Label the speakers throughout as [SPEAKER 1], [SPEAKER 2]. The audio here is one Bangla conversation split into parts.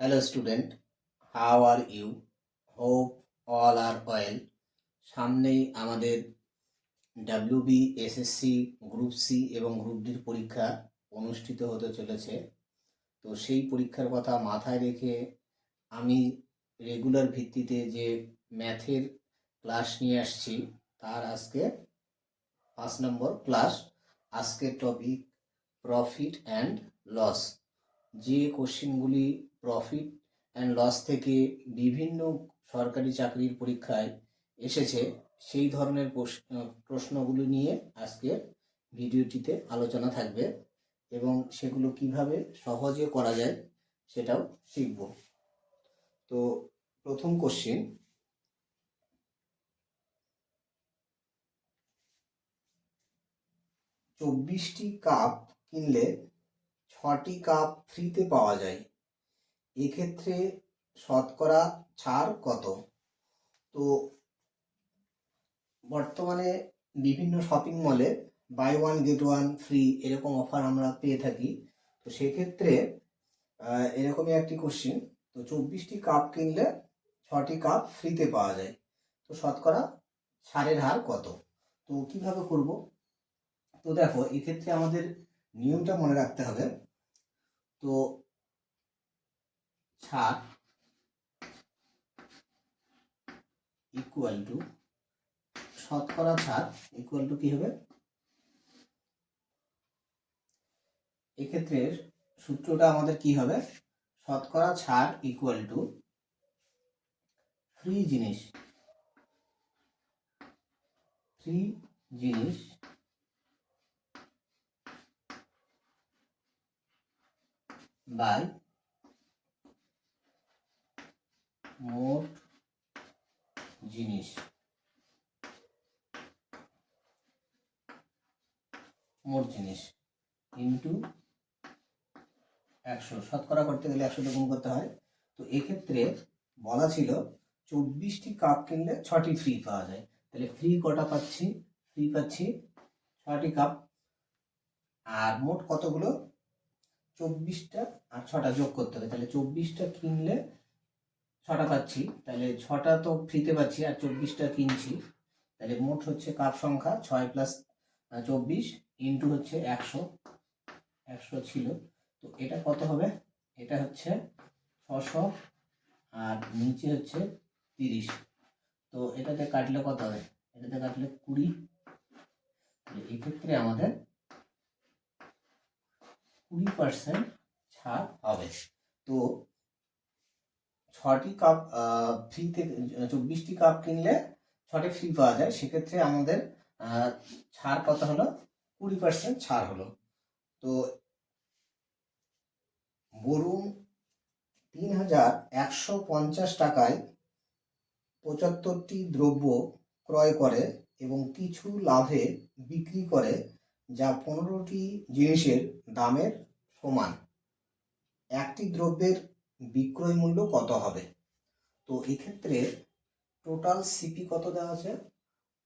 [SPEAKER 1] Hello student, how are you? Hope all are well. সামনেই আমাদের ডাব্লিউবি, এসএসসি, গ্রুপ সি এবং গ্রুপ ডির পরীক্ষা অনুষ্ঠিত হতে চলেছে। তো সেই পরীক্ষার কথা মাথায় রেখে আমি রেগুলার ভিত্তিতে যে ম্যাথের ক্লাস নিয়ে আসছি তার আজকে 5 নম্বর ক্লাস। আজকের টপিক প্রফিট অ্যান্ড লস। যে কোশ্চেনগুলি প্রফিট অ্যান্ড লস থেকে বিভিন্ন সরকারি চাকরির পরীক্ষায় এসেছে সেই ধরনের প্রশ্নগুলি নিয়ে আজকের ভিডিওটিতে আলোচনা থাকবে এবং সেগুলো কিভাবে সহজে করা যায় সেটাও শিখব। তো প্রথম কোশ্চেন, 24টি কাপ কিনলে 6টি কাপ ফ্রিতে পাওয়া যায়, এক্ষেত্রে শতকরা ছাড় কত? তো বর্তমানে বিভিন্ন শপিং মলে buy one get one free এরকম অফার আমরা পেয়ে থাকি। তো সেক্ষেত্রে এরকমই একটি কোশ্চিন। তো 24টি কাপ কিনলে 6টি কাপ ফ্রিতে পাওয়া যায়, তো শতকরা ছাড়ের হার কত? তো কিভাবে করব? তো দেখো, এক্ষেত্রে আমাদের নিয়মটা মনে রাখতে হবে। তো ছাড় ইকুয়াল টু শতকরা ছাড় ইকুয়াল টু কি হবে? এক্ষেত্রে সূত্রটা আমাদের কি হবে? শতকরা ছাড় ইকুয়াল টু ফ্রি জিনিস বাই মোট জিনিস ইন্টু 100। শতকরা করতে গেলে 100 গুণ করতে হয়। তো এক্ষেত্রে বলা ছিল 24টি কাপ কিনলে 6টি ফ্রি পাওয়া যায়। তাহলে ফ্রি কটা পাচ্ছি? ফ্রি পাচ্ছি 6টি কাপ। আর মোট কতগুলো? 24টা আর 6টা যোগ করতে হবে। তাহলে 24টা কিনলে 6টা পাচ্ছি, তাহলে 6টা তো ফ্রিতে পাচ্ছি আর 24টা কিনছি। তাহলে মোট হচ্ছে কাপ সংখ্যা 6 প্লাস 24 ইন্টু হচ্ছে 100 ছিল। তো এটা কত হবে? এটা হচ্ছে 600 আর নিচে হচ্ছে 30। তো এটাতে কাটলে কত হবে? এটাতে কাটলে 20। এক্ষেত্রে আমাদের 20% ছাড় হবে। তো 6টি কাপ ফ্রি থেকে 24টি কাপ কিনলে 6টি ফ্রি পাওয়া যায়, সেক্ষেত্রে আমাদের ছাড় কত হলো? 20% ছাড় হলো। তো বরুণ 3150 টাকায় 75টি দ্রব্য ক্রয় করে এবং কিছু লাভে বিক্রি করে, যা 15টি জিনিসের দামের সমান। একটি দ্রব্যের বিক্রয় মূল্য কত হবে? তো এক্ষেত্রে টোটাল সিপি কত দেওয়া আছে?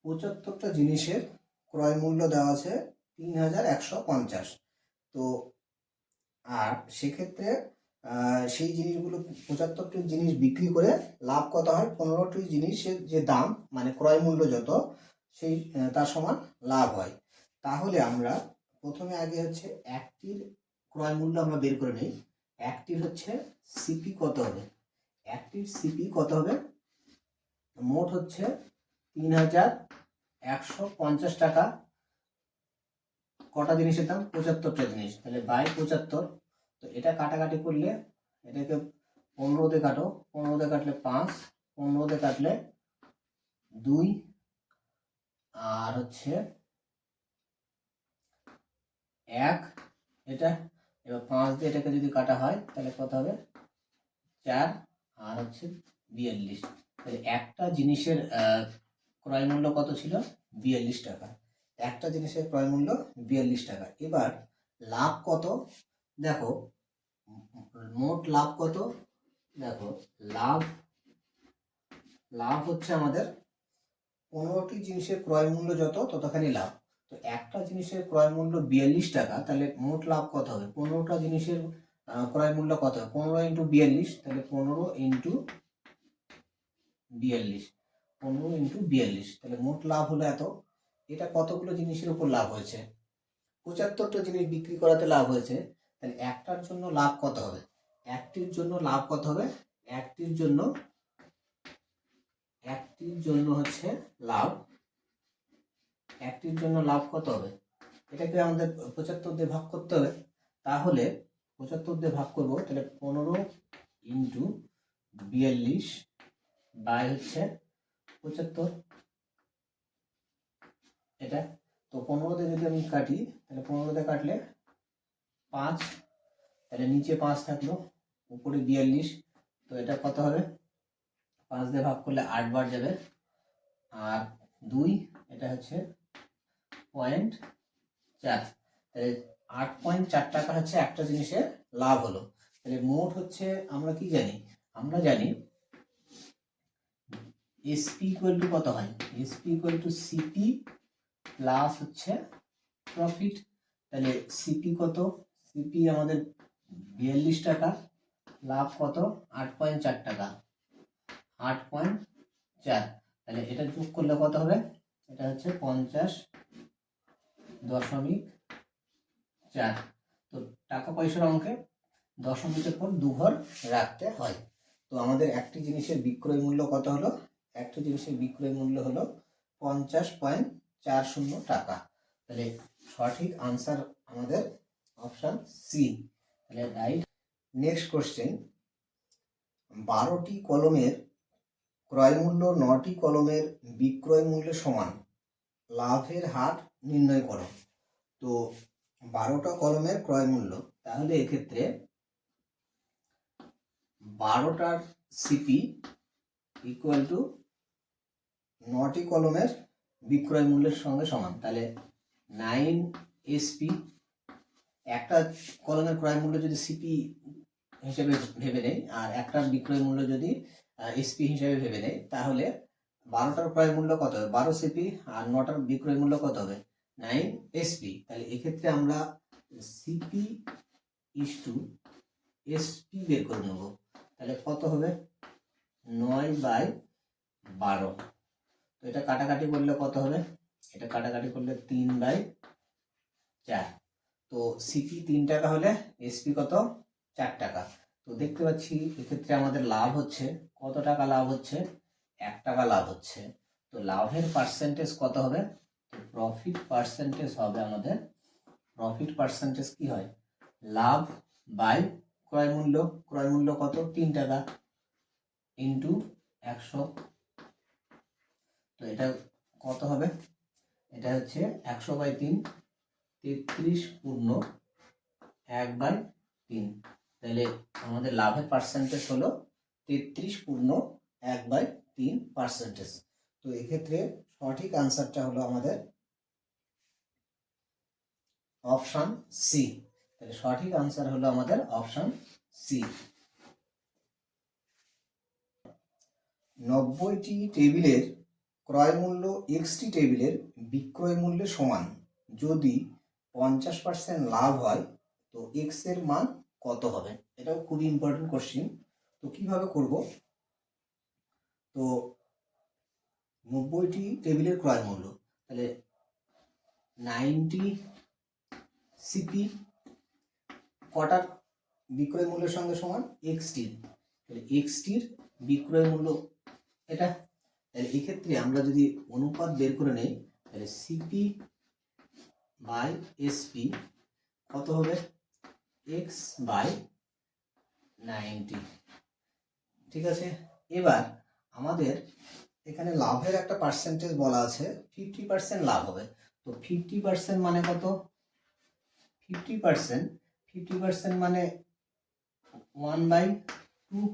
[SPEAKER 1] 75টা জিনিসের ক্রয় মূল্য দেওয়া আছে 3150। তো আর সেক্ষেত্রে সেই জিনিসগুলো 75টি জিনিস বিক্রি করে লাভ কত হয়? 15টি জিনিসের যে দাম মানে ক্রয় মূল্য যত, সেই তার সমান লাভ হয়। তাহলে আমরা প্রথমে আগে হচ্ছে একটির ক্রয় মূল্য আমরা বের করে নিই। একটির হচ্ছে সিপি কত হবে? একটির সিপি কত হবে? মোট হচ্ছে 3150 টাকা। কটা জিনিসের দাম? 75টা জিনিস, তাহলে বাই 75। তো এটা কাটাকাটি করলে এটাকে 15 দিয়ে কাটো, 15 দিয়ে কাটলে 5, 15 দিয়ে কাটলে 2, আর হচ্ছে 1। এটা এবার 5 দিয়ে এটাকে যদি কাটা হয় তাহলে কত হবে? 4 আর হচ্ছে 42। তাহলে একটা জিনিসের ক্রয় মূল্য কত ছিল? 42 টাকা। একটা জিনিসের ক্রয় মূল্য 42 টাকা। এবার লাভ কত? দেখো মোট লাভ কত? দেখো লাভ হচ্ছে আমাদের 15টি জিনিসের ক্রয় মূল্য যত ততখানি লাভ। তো একটা জিনিসের ক্রয় মূল্য 42 টাকা, তাহলে মোট লাভ কত হবে? 15টা জিনিসের ক্রয় মূল্য কত হবে? 15 ইন্টু 42, তাহলে 15 ইন্টু 42, 15 ইন্টু 42, তাহলে মোট লাভ হলো এত। এটা কতগুলো জিনিসের উপর লাভ হয়েছে? 75টা জিনিস বিক্রি করাতে লাভ হয়েছে। তাহলে একটার জন্য লাভ কত হবে? একটির জন্য লাভ কত হবে? একটির জন্য হচ্ছে লাভ, একটির জন্য লাভ কত হবে? এটাকে আমাদের 75 দিয়ে ভাগ করতে হবে। তাহলে 75 দিয়ে ভাগ করব, তাহলে 15 ইন্টু 42 বাই হচ্ছে 75, এটা তো 15 দিয়ে যদি আমি কাটি, তাহলে 15 দিয়ে কাটলে 5, তাহলে নিচে 5 থাকলো, উপরে 42, তো এটা কত হবে? 5 দিয়ে ভাগ করলে 8 বার যাবে, আর 2, এটা হচ্ছে 0.4, তাহলে 8.4 টাকা হচ্ছে একটা জিনিসের লাভ হলো। তাহলে মোট হচ্ছে, আমরা কি জানি? আমরা জানি এসপি ইকুয়াল টু কত হয়? SP equal to CP plus হচ্ছে প্রফিট। তাহলে সিপি কত? সিপি আমাদের 42 টাকা, লাভ কত? 8.4 টাকা, 8.4, তাহলে এটা যোগ করলে কত হবে? এটা হচ্ছে 50.4। তো টাকা পয়সার অঙ্কে দশমিকের পর 2 ঘর রাখতে হয়। তো আমাদের একটি জিনিসের বিক্রয় মূল্য কত হলো? একটি জিনিসের বিক্রয় মূল্য হলো 50.40 টাকা। তাহলে সঠিক আনসার আমাদের অপশন সি, তাহলে রাইট। নেক্সট কোশ্চেন, 12টি কলমের ক্রয় মূল্য 9টি কলমের বিক্রয় মূল্যের সমান, লাভের হার নির্ণয় করো। তো 12টা কলমের ক্রয় মূল্য, তাহলে এক্ষেত্রে 12টার সিপি ইকুয়াল টু 9টি কলমের বিক্রয় মূল্যের সঙ্গে সমান। তাহলে 9 এসপি, একটা কলমের ক্রয় মূল্য যদি সিপি হিসেবে ভেবে নেই আর একটার বিক্রয় মূল্য যদি এসপি হিসেবে ভেবে নেই, তাহলে 12টার ক্রয় মূল্য কত হবে? 12 সিপি, আর 9টার বিক্রয় মূল্য কত হবে? 9 এসপি। তাহলে এক্ষেত্রে আমরা সিপি ইস টু এসপি বের করে নেব। তাহলে কত হবে? 9/12। তো এটা কাটাকাটি করলে কত হবে? এটা কাটাকাটি করলে 3/4। তো সিপি 3 টাকা হলে এসপি কত? 4 টাকা। তো দেখতে পাচ্ছি এক্ষেত্রে আমাদের লাভ হচ্ছে কত টাকা? লাভ হচ্ছে 1 টাকা লাভ হচ্ছে। তো লাভের পার্সেন্টেজ কত হবে? তো প্রফিট পার্সেন্টেজ হবে আমাদের, প্রফিট পার্সেন্টেজ কি হয়? লাভ বাই ক্রয় মূল্য। ক্রয় মূল্য কত? 3 টাকা ইন্টু 100। তো এটা কত হবে? এটা হচ্ছে 100/3, 33 পূর্ণ 1/3। তাহলে আমাদের লাভের পার্সেন্টেজ হলো 33 পূর্ণ 1/3%। তো এক্ষেত্রে সঠিক আনসারটা হলো আমাদের অপশন সি। তাহলে সঠিক আনসার হলো আমাদের অপশন সি। 90টি টেবিলের ক্রয় মূল্য এক্সটি টেবিলের বিক্রয় মূল্যের সমান যদি 50% লাভ হয়, তো এক্স এর মান কত হবে? এটাও খুবই ইম্পর্টেন্ট কোশ্চিন। তো কিভাবে করব? তো 90টি টেবিলের ক্রয় মূল্য, তাহলে 90 সিপি কটার বিক্রয় মূল্যের সঙ্গে সমান? এক্সটির। তাহলে এক্সটির বিক্রয় মূল্য এটা। তাহলে এক্ষেত্রে আমরা যদি অনুপাত বের করে নেই, তাহলে সিপি বাই এসপি কত হবে? X by 90। ঠিক আছে, এবার আমাদের এখানে লাভের একটা পার্সেন্টেজ বলা আছে, 50% লাভ হবে। তো 50% মানে কত? 50% মানে 1/2।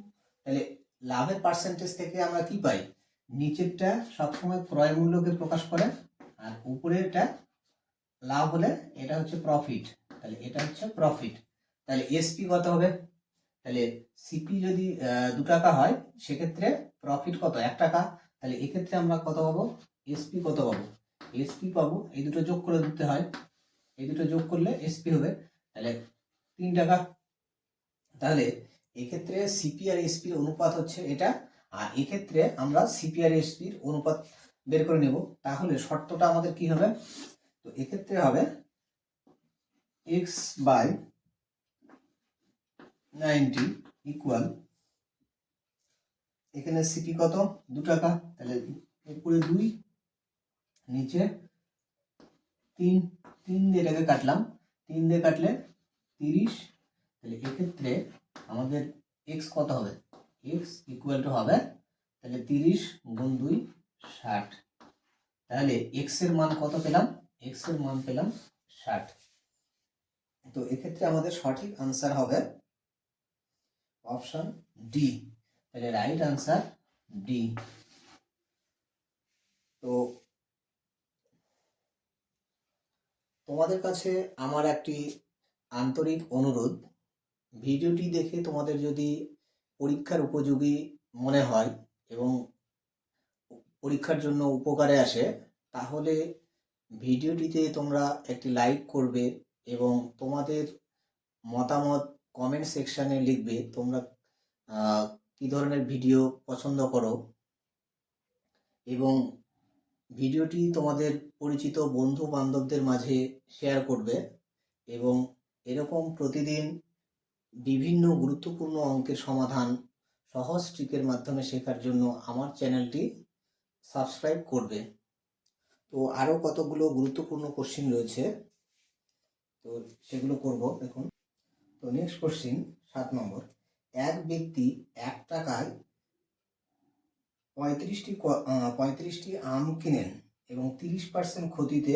[SPEAKER 1] তাহলে লাভের পার্সেন্টেজ থেকে আমরা কি পাই? নিচেরটা সবসময় ক্রয় মূল্যকে প্রকাশ করে, আর উপরেরটা লাভ হলে এটা হচ্ছে প্রফিট। তাহলে এটা হচ্ছে প্রফিট। তাহলে এসপি কত হবে? তাহলে সিপি যদি 2 টাকা হয়, সেক্ষেত্রে প্রফিট কত? 1 টাকা। তাহলে এক্ষেত্রে আমরা কত পাবো? এসপি কত পাবো? এসপি পাবো, এই দুটো যোগ করে দিতে হয়, এই দুটো যোগ করলে এসপি হবে। তাহলে 3 টাকা। তাহলে এক্ষেত্রে সিপি আর এসপির অনুপাত হচ্ছে এটা, আর এক্ষেত্রে আমরা সিপি আর এসপির অনুপাত বের করে নেব। তাহলে শর্তটা আমাদের কি হবে, তো এক্ষেত্রে হবে এক্স বাই 90 ইকুয়াল, এখানে সিপি কত 2 টাকা, তাহলে উপরে 2 নিচে 3, 3 দিয়ে এটাকে কাটলাম, 3 দিয়ে কাটলে 30, তাহলে এক্ষেত্রে আমাদের এক্স কত হবে, এক্স ইকুয়াল টু হবে তাহলে 30 গুণ 2 60, তাহলে এক্স এর মান কত পেলাম, এক্স এর মান পেলাম 60। তো এক্ষেত্রে আমাদের সঠিক আনসার হবে অপশন ডি, তাহলে রাইট আনসার ডি। তো তোমাদের কাছে আমার একটি আন্তরিক অনুরোধ, ভিডিওটি দেখে তোমাদের যদি পরীক্ষার উপযোগী মনে হয় এবং পরীক্ষার জন্য উপকারে আসে, তাহলে ভিডিওটিতে তোমরা একটি লাইক করবে এবং তোমাদের মতামত কমেন্ট সেকশানে লিখবে তোমরা কী ধরনের ভিডিও পছন্দ করো, এবং ভিডিওটি তোমাদের পরিচিত বন্ধু বান্ধবদের মাঝে শেয়ার করবে, এবং এরকম প্রতিদিন বিভিন্ন গুরুত্বপূর্ণ অঙ্কের সমাধান সহজ ট্রিকের মাধ্যমে শেখার জন্য আমার চ্যানেলটি সাবস্ক্রাইব করবে। তো আরও কতগুলো গুরুত্বপূর্ণ কোশ্চিন রয়েছে, তো সেগুলো করব দেখুন। তো নেক্সট কোশ্চিন 7 নম্বর, এক ব্যক্তি 1 টাকায় 35টি আম কিনেন এবং 30% ক্ষতিতে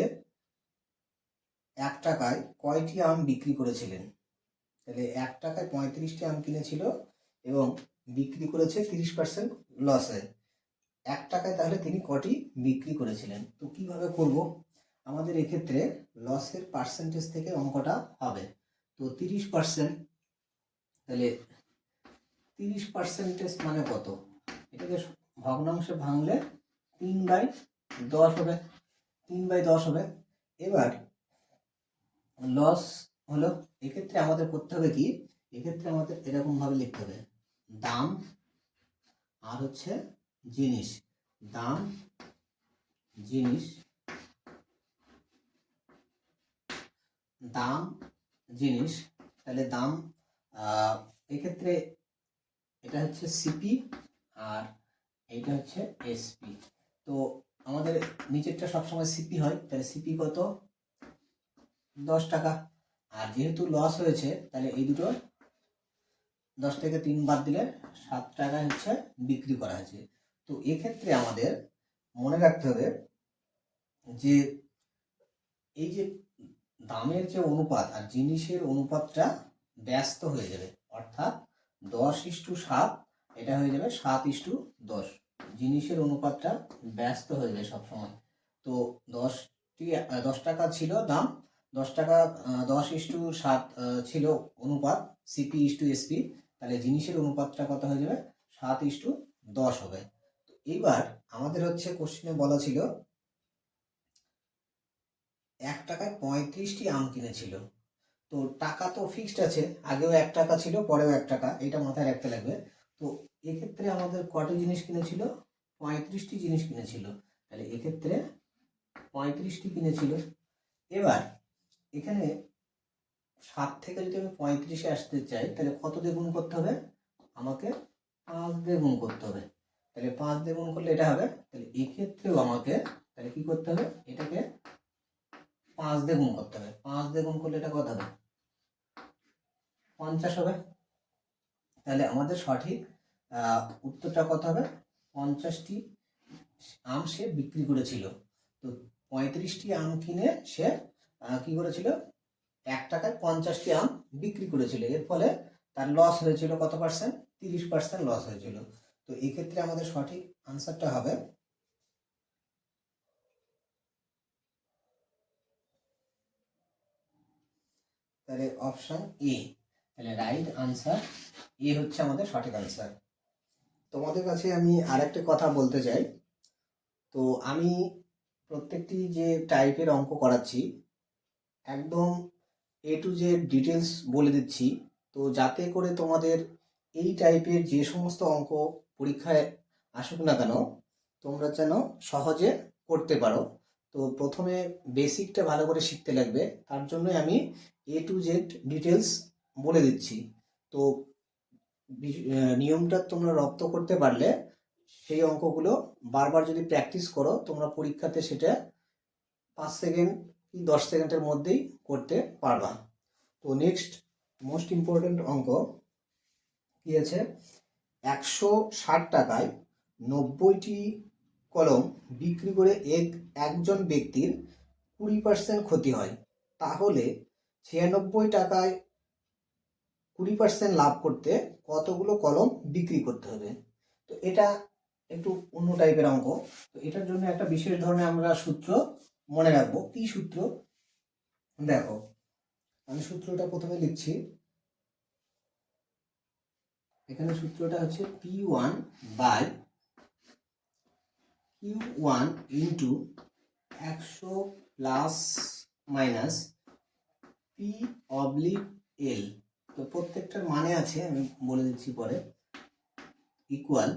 [SPEAKER 1] 1 টাকায় কয়টি আম বিক্রি করেছিলেন। তাহলে 1 টাকায় 35টি আম কিনেছিল এবং বিক্রি করেছে 30% লসে, 1 টাকায় তাহলে তিনি কটি বিক্রি করেছিলেন। তো কিভাবে করব, আমাদের এক্ষেত্রে লসের পার্সেন্টেজ থেকে অঙ্কটা হবে। তো 30%, তাহলে 30% মানে কত, এটাকে ভগ্নাংশে ভাঙলে 3/10 হবে, 3/10 হবে। এবার লস হলো, এক্ষেত্রে আমাদের করতে হবে কি, এক্ষেত্রে আমাদের এরকম ভাবে লিখতে হবে, দাম আর হচ্ছে জিনিস, দাম জিনিস, দাম জিনিস, তাহলে দাম এক্ষেত্রে এটা হচ্ছে সিপি আর এইটা হচ্ছে এসপি। তো আমাদের নিচেরটা সবসময় সিপি হয়, তাহলে সিপি কত 10 টাকা, আর যেহেতু লস হয়েছে তাহলে এই দুটো 10 থেকে 3 বাদ দিলে 7 টাকায় হচ্ছে বিক্রি করা হয়েছে। তো এক্ষেত্রে আমাদের মনে রাখতে হবে যে এই যে দামের যে অনুপাত আর জিনিসের অনুপাতটা ব্যস্ত হয়ে যাবে, অর্থাৎ 10:7, এটা হয়ে যাবে 7:10, জিনিসের অনুপাতটা ব্যস্ত হয়ে যায় সবসময়। তো 10 টাকা ছিল দাম, 10 টাকা 10:7 ছিল অনুপাত সিপি/এসপি, তাহলে জিনিসের অনুপাতটা কত হয়ে যাবে 7:10 হবে। তো এইবার আমাদের হচ্ছে কোশ্চেনে বলা ছিল 1 টাকায় 35টি আম কিনেছিল, তো টাকা তো ফিক্সড আছে, আগেও 1 টাকা ছিল পরেও 1 টাকা, এটা মাথায় রাখতে লাগবে। তো এক্ষেত্রে আমাদের কটি জিনিস কিনেছিল, 35টি জিনিস কিনেছিল, তাহলে এক্ষেত্রে 35টি কিনেছিল। এবার এখানে 7 থেকে যদি আমি 35-এ আসতে চাই তাহলে কত দিয়ে গুণ করতে হবে, আমাকে 5 দিয়ে গুণ করতে হবে, তাহলে 5 দিয়ে গুণ করলে এটা হবে, তাহলে এক্ষেত্রেও আমাকে তাহলে কি করতে হবে, এটাকে 5 দিয়ে গুণ করতে হবে, 5 দিয়ে গুণ করলে এটা কত হবে 50 হবে। তাহলে আমাদের সঠিক উত্তরটা কত হবে, 50টি আম সে বিক্রি করেছিল। তো 35টি আম কিনে সে কি করেছিল, 1 টাকায় 50টি আম বিক্রি করেছিল, এর ফলে তার লস হয়েছিল কত পার্সেন্ট, 30% লস হয়েছিল। তো এক্ষেত্রে আমাদের সঠিক আনসারটা হবে তাহলে অপশন এ, তাহলে রাইট আনসার এ হচ্ছে আমাদের সঠিক আনসার। তোমাদের কাছে আমি আরেকটা কথা বলতে চাই, তো আমি প্রত্যেকটি যে টাইপের অঙ্ক করাচ্ছি একদম A to Z ডিটেলস বলে দিচ্ছি, তো যাতে করে তোমাদের এই টাইপের যে সমস্ত অঙ্ক পরীক্ষায় আসুক না কেন তোমরা যেন সহজে করতে পারো। তো প্রথমে বেসিকটা ভালো করে শিখতে লাগবে, তার জন্য আমি A to Z ডিটেলস বলে দিচ্ছি। তো নিয়মটা তোমরা রপ্ত করতে পারলে সেই অঙ্কগুলো বারবার যদি প্র্যাকটিস করো তোমরা পরীক্ষাতে সেটা 5 সেকেন্ড কি 10 সেকেন্ডের মধ্যেই করতে পারবা। তো নেক্সট মোস্ট ইম্পর্টেন্ট অঙ্ক কি আছে, 160 টাকায় 90টি কলম বিক্রি করে একজন ব্যক্তির 20% ক্ষতি হয়, তাহলে 96 টাকায় 20% লাভ করতে কতগুলো কলম বিক্রি করতে হবে। তো এটা একটু অন্য টাইপের অঙ্ক। তো এটার জন্য একটা বিশেষ ধরনের আমরা সূত্র মনে রাখবো। কি সূত্র দেখো, আমি সূত্রটা প্রথমে লিখছি। এখানে সূত্রটা হচ্ছে P1 by Q1 into 100 plus minus P oblique L। তো প্রত্যেকটার মানে আছে, আমি বলে দিচ্ছি পরে। Equal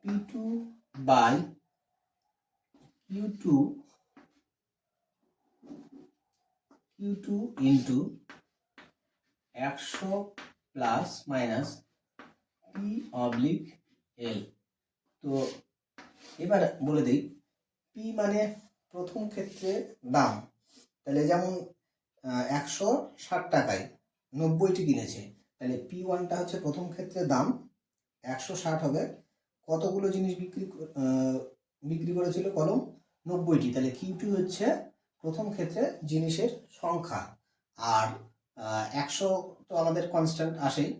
[SPEAKER 1] P2 by Q2 into 100 plus minus P oblique L। তো এবার বলে দিই, P মানে প্রথম ক্ষেত্রে দাম, তাহলে যেমন 160 টাকায় 90টি কিনেছে, তাহলে P1টা হচ্ছে প্রথম ক্ষেত্রে দাম, 160 হবে, কতগুলো জিনিস বিক্রি করেছিল কলম, 90টি, তাহলে Q2 হচ্ছে প্রথম ক্ষেত্রে জিনিসের সংখ্যা। আর 100 তো আমাদের কনস্ট্যান্ট আসেই,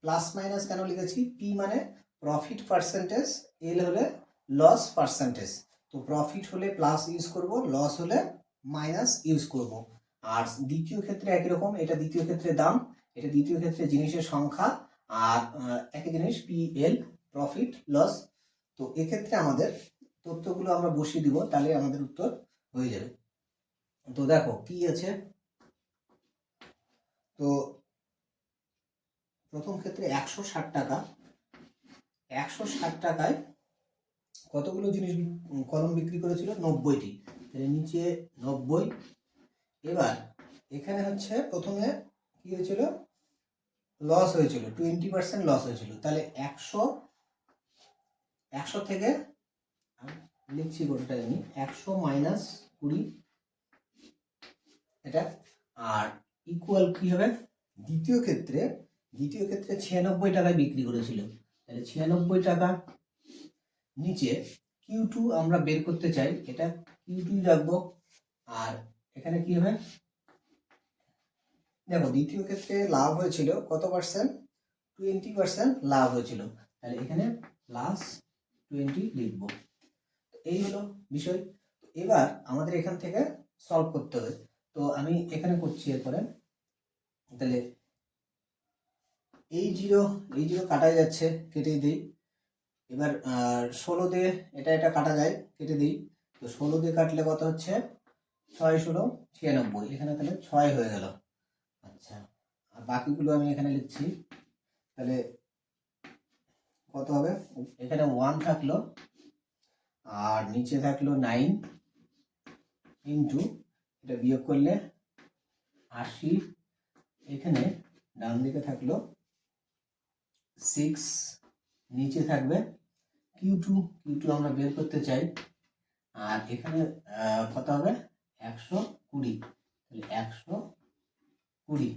[SPEAKER 1] প্লাস মাইনাস কেন লিখেছি, P মানে প্রফিট পার্সেন্টেজ, L হলে লস পার্সেন্টেজ। তো প্রফিট হলে প্লাস ইউজ করব, লস হলে মাইনাস ইউজ করব। আর দ্বিতীয় ক্ষেত্রে একই রকম, এটা দ্বিতীয় ক্ষেত্রে দাম, এটা দ্বিতীয় ক্ষেত্রে জিনিসের সংখ্যা, আর একই জিনিস PL প্রফিট লস। তো এক্ষেত্রে আমাদের তথ্যগুলো আমরা বসিয়ে দিব, তাহলে আমাদের উত্তর হয়ে যাবে। তো দেখো কি আছে, তো প্রথম ক্ষেত্রে 160 টাকা, 160 টাকায় কতগুলো জিনিস কলম বিক্রি করেছিল, 90টি, তাহলে নিচে 90। এবার এখানে হচ্ছে প্রথমে কি হয়েছিল, লস হয়েছিল, 20% লস হয়েছিল, তাহলে 100 থেকে লিখছি গোটাটা আমি, 100 মাইনাস 20 এটা, আর ইকুয়াল কি হবে, দ্বিতীয় ক্ষেত্রে 96 টাকায় বিক্রি করেছিল, তাহলে 96 টাকা, নিচে Q2 আমরা বের করতে চাই, এটা Q2 রাখবো। আর এখানে কি হবে, দেখো দ্বিতীয় ক্ষেত্রে লাভ হয়েছিল কত পার্সেন্ট, 20% লাভ হয়েছিল, তাহলে এখানে প্লাস 20 লিখবো। এই হলো বিষয়। এবার আমাদের এখান থেকে সলভ করতে হবে। তো আমি এখানে করছি, এরপরে তাহলে এই জিরো কাটা যাচ্ছে, কেটে দিই। এবার 16 দিয়ে এটা কাটা যায়, কেটে দিই। তো 16 দিয়ে কাটলে কত হচ্ছে, 6 16 96, এখানে তাহলে 6 হয়ে গেল। আচ্ছা, আর বাকিগুলো আমি এখানে লিখছি, তাহলে কত হবে, এখানে 1 থাকলো, আর নিচে থাকলো 9 ইন্টু, এটা বিয়োগ করলে 80, এখানে ডান দিকে থাকলো 6, নিচে থাকবে Q2 আমরা বের করতে চাই, আর এখানে কত হবে, 120, তাহলে 120।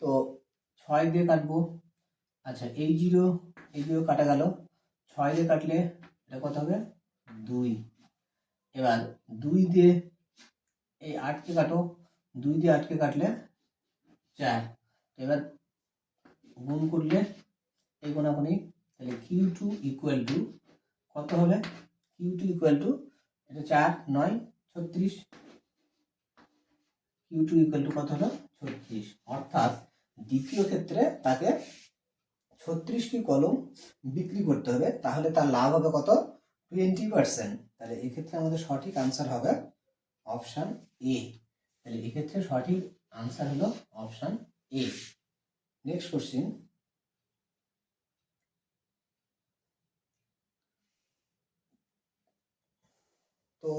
[SPEAKER 1] তো 6 দিয়ে কাটবো, আচ্ছা এই জিরো কাটা গেল, 6 দিয়ে কাটলে এটা কত হবে, 2। এবার 2 দিয়ে এই 8কে কাটো, 2 দিয়ে 8কে কাটলে 4, এবার গুণ করলে এই কোনাকুনি, তাহলে Q2 ইকুয়াল টু কত হবে, Q2 ইকুয়াল টু, এটা 4 9 36, Q2 ইকুয়াল টু কত হলো, 36। অর্থাৎ দ্বিতীয় ক্ষেত্রে তাকে 36টি কলম বিক্রি করতে হবে, তাহলে তার লাভ হবে কত, 20%। তাহলে এক্ষেত্রে আমাদের সঠিক আনসার হবে অপশান এ। তাহলে এক্ষেত্রে সঠিক আনসার হলো অপশান A. Next question. তো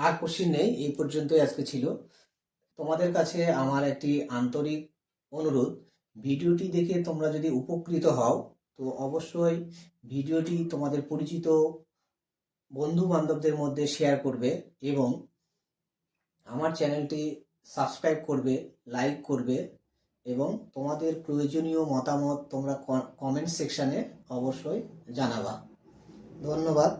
[SPEAKER 1] আর কোশ্চিন নেই, এই পর্যন্তই আজকে ছিল। তোমাদের কাছে আমার একটি আন্তরিক অনুরোধ, ভিডিওটি দেখে তোমরা যদি উপকৃত হও তো অবশ্যই ভিডিওটি তোমাদের পরিচিত বন্ধু বান্ধবদের মধ্যে শেয়ার করবে এবং আমার চ্যানেলটি সাবস্ক্রাইব করবে, লাইক করবে এবং তোমাদের প্রয়োজনীয় মতামত তোমরা কমেন্ট সেকশানে অবশ্যই জানাবা। ধন্যবাদ।